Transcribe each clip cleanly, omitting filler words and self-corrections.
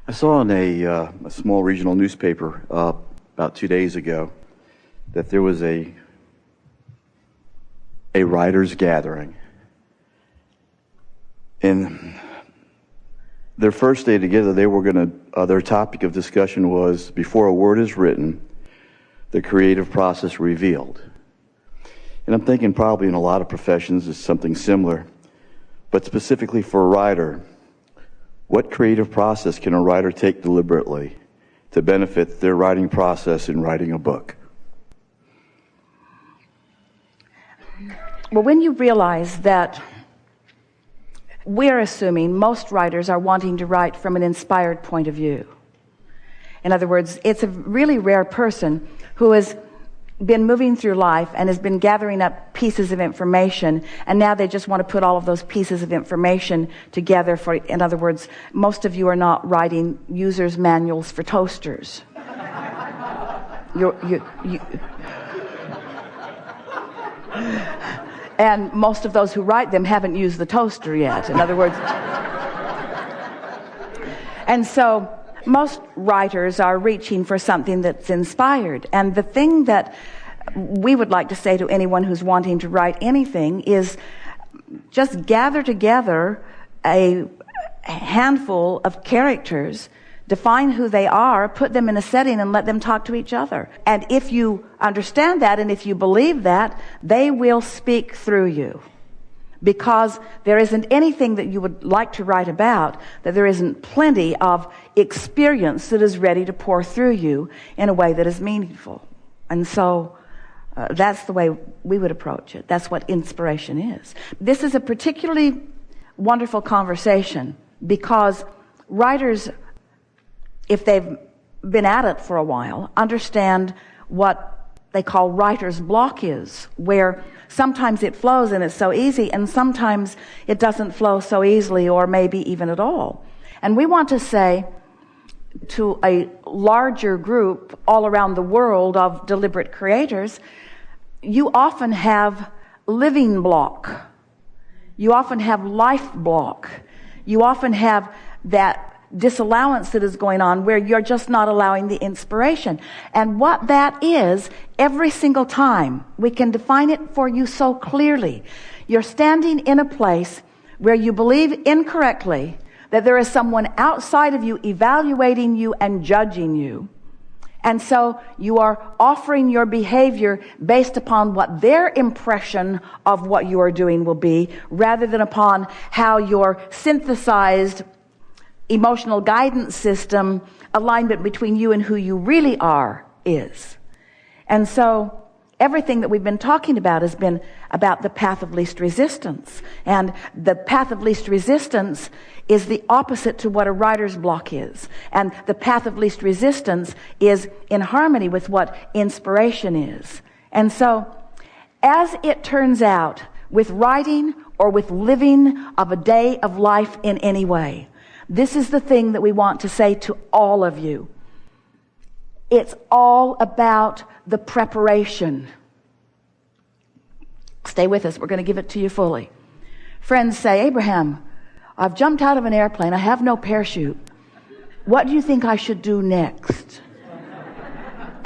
I saw in a small regional newspaper about 2 days ago that there was a writers' gathering. And their first day together, they were their topic of discussion was, before a word is written, the creative process revealed. And I'm thinking probably in a lot of professions it's something similar, but specifically for a writer, what creative process can a writer take deliberately to benefit their writing process in writing a book? Well, when you realize that we're assuming most writers are wanting to write from an inspired point of view. In other words, it's a really rare person who has been moving through life and has been gathering up pieces of information, and now they just want to put all of those pieces of information together for, in other words, most of you are not writing users' manuals for toasters. And most of those who write them haven't used the toaster yet, in other words. And so most writers are reaching for something that's inspired. And the thing that we would like to say to anyone who's wanting to write anything is just gather together a handful of characters, define who they are, put them in a setting, and let them talk to each other. And if you understand that, and if you believe that, they will speak through you. Because there isn't anything that you would like to write about that there isn't plenty of experience that is ready to pour through you in a way that is meaningful. And so that's the way we would approach it. That's what inspiration is. This is a particularly wonderful conversation because writers, if they've been at it for a while, understand what they call writer's block is, where sometimes it flows and it's so easy, and sometimes it doesn't flow so easily or maybe even at all. And we want to say to a larger group all around the world of deliberate creators, you often have living block. You often have life block. You often have that disallowance that is going on where you're just not allowing the inspiration. And what that is, every single time, we can define it for you so clearly. You're standing in a place where you believe incorrectly that there is someone outside of you evaluating you and judging you. And so you are offering your behavior based upon what their impression of what you are doing will be, rather than upon how your synthesized emotional guidance system alignment between you and who you really are is. And so everything that we've been talking about has been about the path of least resistance. And the path of least resistance is the opposite to what a writer's block is. And the path of least resistance is in harmony with what inspiration is. And so, as it turns out, with writing or with living of a day of life in any way, this is the thing that we want to say to all of you. It's all about the preparation. Stay with us. We're going to give it to you fully. Friends say, Abraham, I've jumped out of an airplane. I have no parachute. What do you think I should do next?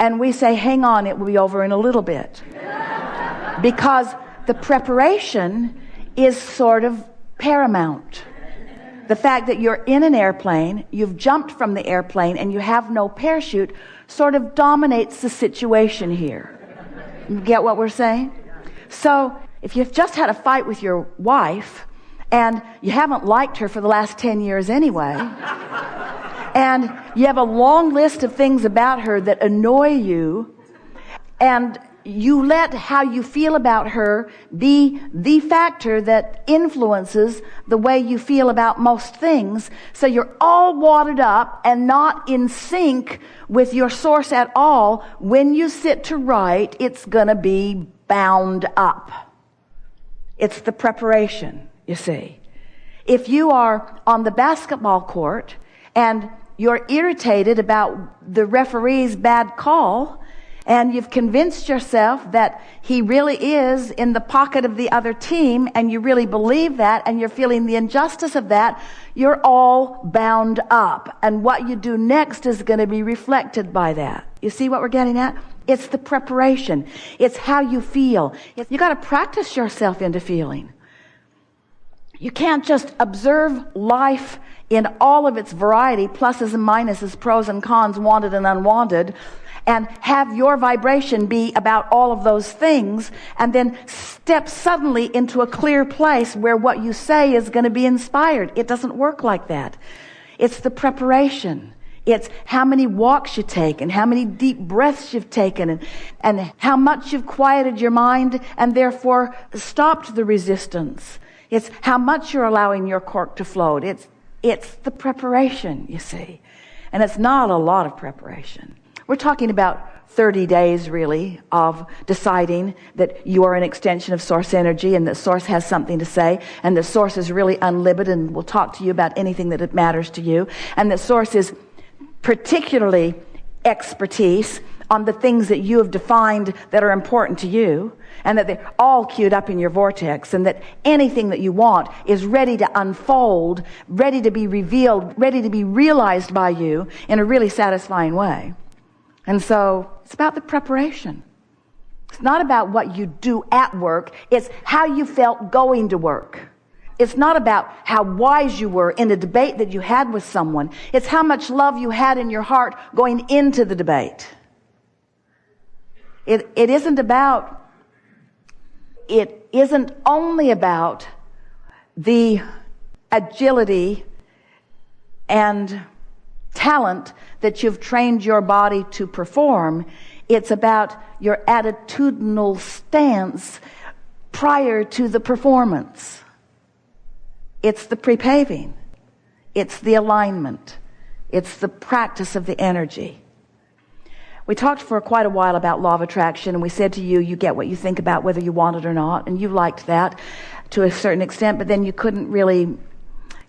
And we say, hang on, it will be over in a little bit. Because the preparation is sort of paramount. The fact that you're in an airplane, you've jumped from the airplane, and you have no parachute sort of dominates the situation here. You get what we're saying? So if you've just had a fight with your wife, and you haven't liked her for the last 10 years anyway, and you have a long list of things about her that annoy you, and you let how you feel about her be the factor that influences the way you feel about most things. So you're all wadded up and not in sync with your source at all. When you sit to write, it's going to be bound up. It's the preparation, you see. If you are on the basketball court and you're irritated about the referee's bad call, and you've convinced yourself that he really is in the pocket of the other team, and you really believe that, and you're feeling the injustice of that, you're all bound up. And what you do next is going to be reflected by that. You see what we're getting at? It's the preparation. It's how you feel. You got to practice yourself into feeling. You can't just observe life in all of its variety, pluses and minuses, pros and cons, wanted and unwanted, and have your vibration be about all of those things, and then step suddenly into a clear place where what you say is going to be inspired. It doesn't work like that. It's the preparation. It's how many walks you take, and how many deep breaths you've taken, and how much you've quieted your mind and therefore stopped the resistance. It's how much you're allowing your cork to float. It's the preparation, you see. And it's not a lot of preparation. We're talking about 30 days, really, of deciding that you are an extension of Source energy, and that Source has something to say, and that Source is really unlimited and will talk to you about anything that it matters to you, and that Source is particularly expertise on the things that you have defined that are important to you, and that they're all queued up in your vortex, and that anything that you want is ready to unfold, ready to be revealed, ready to be realized by you in a really satisfying way. And so it's about the preparation. It's not about what you do at work. It's how you felt going to work. It's not about how wise you were in a debate that you had with someone. It's how much love you had in your heart going into the debate. It isn't only about the agility and talent that you've trained your body to perform. It's about your attitudinal stance prior to the performance. It's the pre-paving. It's the alignment. It's the practice of the energy. We talked for quite a while about law of attraction, and we said to you, you get what you think about whether you want it or not, and you liked that to a certain extent, but then you couldn't really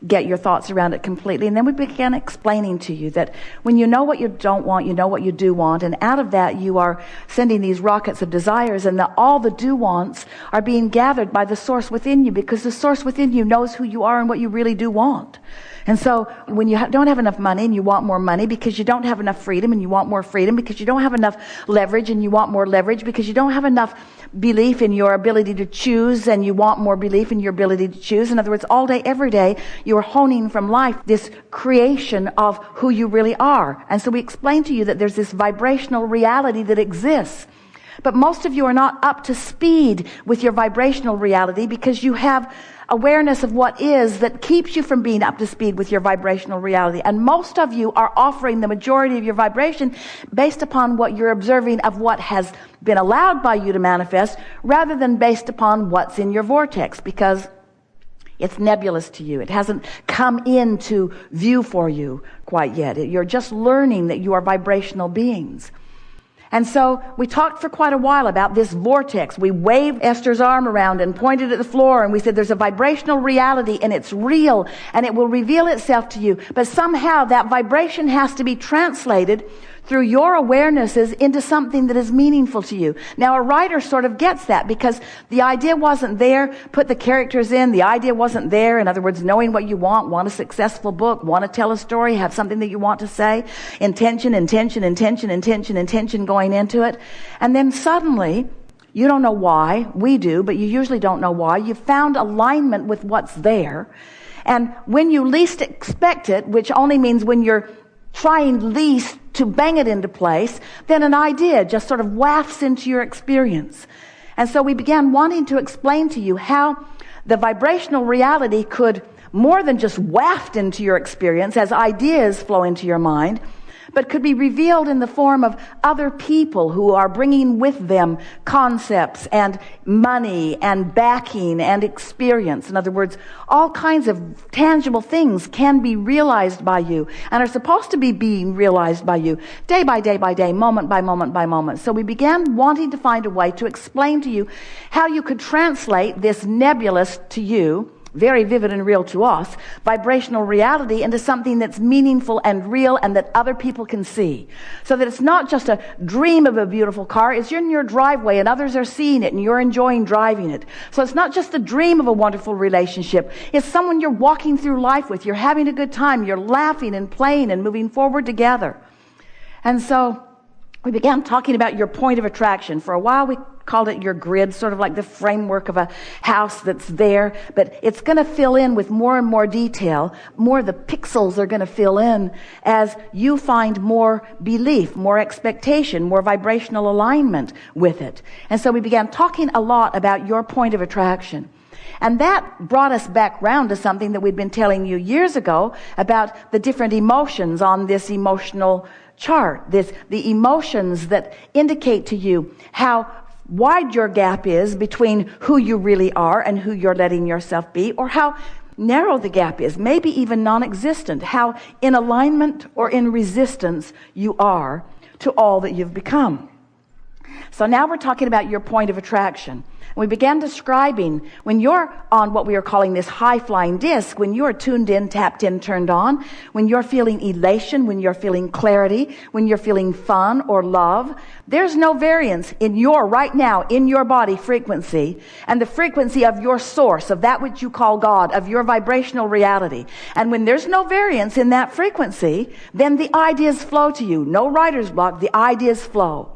get your thoughts around it completely. And then we began explaining to you that when you know what you don't want, you know what you do want, and out of that you are sending these rockets of desires, and that all the do-wants are being gathered by the Source within you, because the Source within you knows who you are and what you really do want. And so when you don't have enough money and you want more money because you don't have enough freedom and you want more freedom, because you don't have enough leverage and you want more leverage, because you don't have enough belief in your ability to choose and you want more belief in your ability to choose. In other words, all day, every day, you're honing from life this creation of who you really are. And so we explained to you that there's this vibrational reality that exists. But most of you are not up to speed with your vibrational reality because you have awareness of what is that keeps you from being up to speed with your vibrational reality. And most of you are offering the majority of your vibration based upon what you're observing of what has been allowed by you to manifest, rather than based upon what's in your vortex, because it's nebulous to you. It hasn't come into view for you quite yet. You're just learning that you are vibrational beings. And so we talked for quite a while about this vortex. We waved Esther's arm around and pointed at the floor, and we said there's a vibrational reality, and it's real, and it will reveal itself to you. But somehow that vibration has to be translated through your awarenesses into something that is meaningful to you. Now, a writer sort of gets that, because the idea wasn't there. Put the characters in. The idea wasn't there. In other words, knowing what you want a successful book, want to tell a story, have something that you want to say. Intention going into it. And then suddenly, you don't know why. We do, but you usually don't know why. You've found alignment with what's there. And when you least expect it, which only means when you're trying least to bang it into place, then an idea just sort of wafts into your experience. And so we began wanting to explain to you how the vibrational reality could more than just waft into your experience as ideas flow into your mind, but could be revealed in the form of other people who are bringing with them concepts and money and backing and experience. In other words, all kinds of tangible things can be realized by you and are supposed to be being realized by you day by day by day, moment by moment by moment. So we began wanting to find a way to explain to you how you could translate this nebulous to you very vivid and real to us, vibrational reality into something that's meaningful and real and that other people can see. So that it's not just a dream of a beautiful car, it's in your driveway and others are seeing it and you're enjoying driving it. So it's not just the dream of a wonderful relationship, it's someone you're walking through life with, you're having a good time, you're laughing and playing and moving forward together. And so we began talking about your point of attraction. For a while we called it your grid, sort of like the framework of a house that's there, but it's going to fill in with more and more detail. More of the pixels are going to fill in as you find more belief, more expectation, more vibrational alignment with it. And so we began talking a lot about your point of attraction. And that brought us back round to something that we'd been telling you years ago about the different emotions on this emotional chart. The emotions that indicate to you how wide your gap is between who you really are and who you're letting yourself be, or how narrow the gap is, maybe even non-existent, how in alignment or in resistance you are to all that you've become. So now we're talking about your point of attraction. We began describing when you're on what we are calling this high-flying disc, when you're tuned in, tapped in, turned on, when you're feeling elation, when you're feeling clarity, when you're feeling fun or love, there's no variance in your, right now, in your body frequency and the frequency of your source, of that which you call God, of your vibrational reality. And when there's no variance in that frequency, then the ideas flow to you. No writer's block, the ideas flow.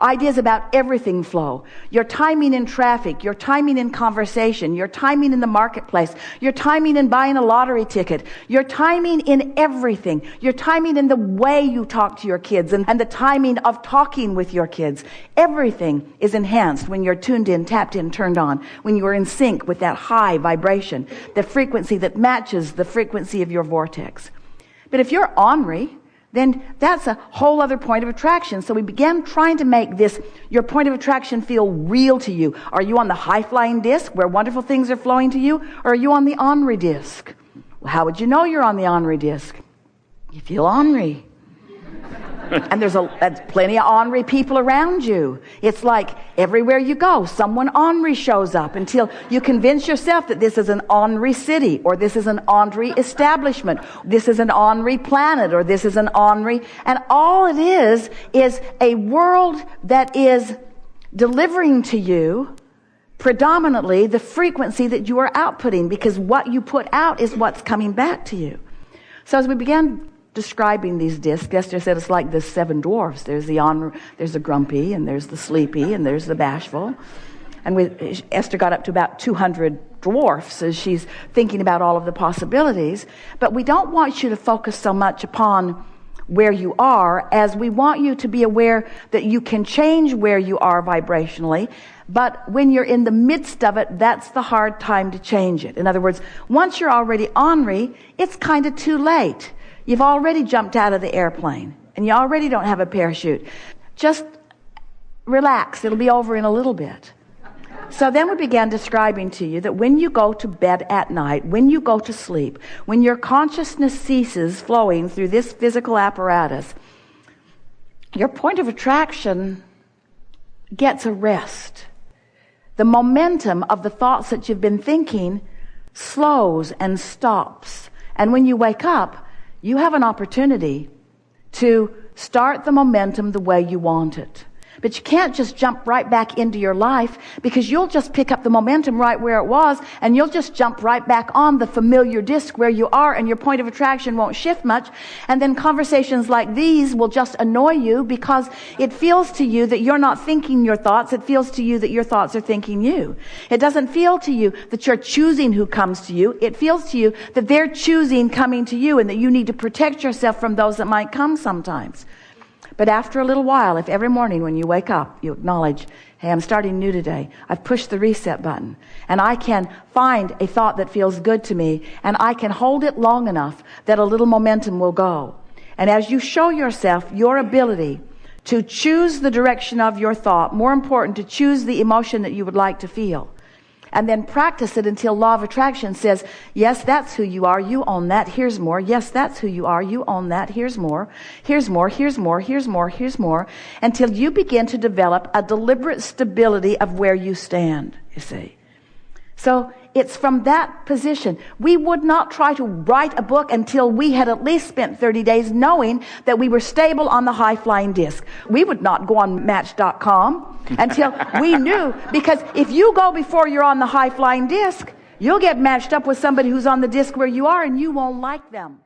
Ideas about everything flow. Your timing in traffic, your timing in conversation, your timing in the marketplace, your timing in buying a lottery ticket, your timing in everything, your timing in the way you talk to your kids and the timing of talking with your kids. Everything is enhanced when you're tuned in, tapped in, turned on, when you're in sync with that high vibration, the frequency that matches the frequency of your vortex. But if you're ornery, then that's a whole other point of attraction. So we began trying to make this, your point of attraction, feel real to you. Are you on the high-flying disc where wonderful things are flowing to you? Or are you on the ornery disc? Well, how would you know you're on the ornery disc? You feel ornery. And there's plenty of ornery people around you. It's like everywhere you go, someone ornery shows up until you convince yourself that this is an ornery city, or this is an ornery establishment, this is an ornery planet, or this is an ornery. And all it is a world that is delivering to you predominantly the frequency that you are outputting, because what you put out is what's coming back to you. So as we began describing these discs, Esther said it's like the seven dwarfs. There's the grumpy, and there's the sleepy, and there's the bashful. And Esther got up to about 200 dwarfs as she's thinking about all of the possibilities. But we don't want you to focus so much upon where you are, as we want you to be aware that you can change where you are vibrationally. But when you're in the midst of it, that's the hard time to change it. In other words, once you're already ornery, it's kind of too late. You've already jumped out of the airplane, and you already don't have a parachute. Just relax. It'll be over in a little bit. So then we began describing to you that when you go to bed at night, when you go to sleep, when your consciousness ceases flowing through this physical apparatus, your point of attraction gets a rest. The momentum of the thoughts that you've been thinking slows and stops. And when you wake up, you have an opportunity to start the momentum the way you want it. But you can't just jump right back into your life, because you'll just pick up the momentum right where it was, and you'll just jump right back on the familiar disc where you are, and your point of attraction won't shift much. And then conversations like these will just annoy you, because it feels to you that you're not thinking your thoughts. It feels to you that your thoughts are thinking you. It doesn't feel to you that you're choosing who comes to you. It feels to you that they're choosing coming to you, and that you need to protect yourself from those that might come sometimes. But after a little while, if every morning when you wake up, you acknowledge, hey, I'm starting new today. I've pushed the reset button, and I can find a thought that feels good to me, and I can hold it long enough that a little momentum will go. And as you show yourself your ability to choose the direction of your thought, more important, to choose the emotion that you would like to feel, and then practice it until law of attraction says, yes, that's who you are, you own that, here's more. Yes, that's who you are, you own that, here's more. Here's more, here's more, here's more, here's more, until you begin to develop a deliberate stability of where you stand, you see. So it's from that position. We would not try to write a book until we had at least spent 30 days knowing that we were stable on the high-flying disc. We would not go on Match.com until we knew, because if you go before you're on the high-flying disc, you'll get matched up with somebody who's on the disc where you are, and you won't like them.